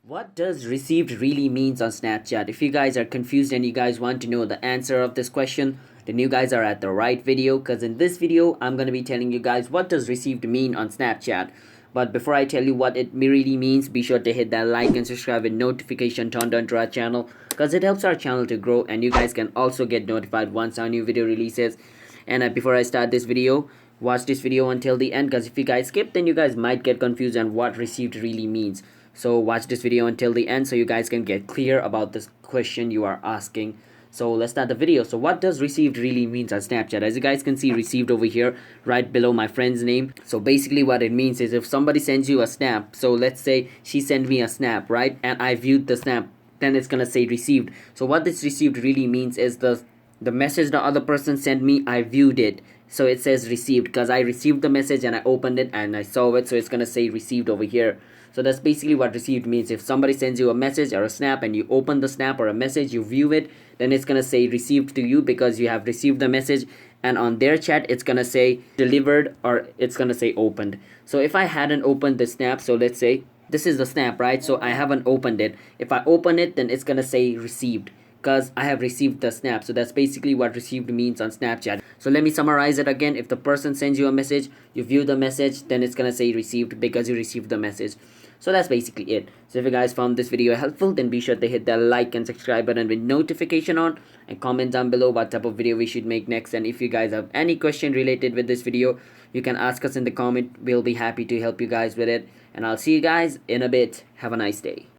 What does received really means on Snapchat? If you guys are confused and you guys want to know the answer of this question, then you guys are at the right video, because in this video I'm going to be telling you guys what does received mean on Snapchat. But before I tell you what it really means, be sure to hit that like and subscribe with notification turned on to our channel, because it helps our channel to grow and you guys can also get notified once our new video releases. And before I start this video, watch this video until the end, because if you guys skip, then you guys might get confused on what received really means. So watch this video until the end so you guys can get clear about this question you are asking. So let's start the video. So what does received really means on Snapchat? As you guys can see, received over here right below my friend's name. So basically what it means is if somebody sends you a snap, so let's say she sent me a snap, right, and I viewed the snap, then it's gonna say received. So what this received really means is the message the other person sent me, I viewed it, so it says received because I received the message and I opened it and I saw it, so it's gonna say received over here. So that's basically what received means. If somebody sends you a message or a snap and you open the snap or a message, you view it, then it's gonna say received to you because you have received the message, and on their chat it's gonna say delivered or it's gonna say opened. So if I hadn't opened the snap, so let's say this is the snap, right, so I haven't opened it. If I open it, then it's gonna say received because I have received the snap. So that's basically what received means on Snapchat. So let me summarize it again. If the person sends you a message, you view the message, then it's gonna say received because you received the message. So that's basically it. So if you guys found this video helpful, then be sure to hit that like and subscribe button with notification on, and comment down below what type of video we should make next. And if you guys have any question related with this video, you can ask us in the comment. We'll be happy to help you guys with it. And I'll see you guys in a bit. Have a nice day.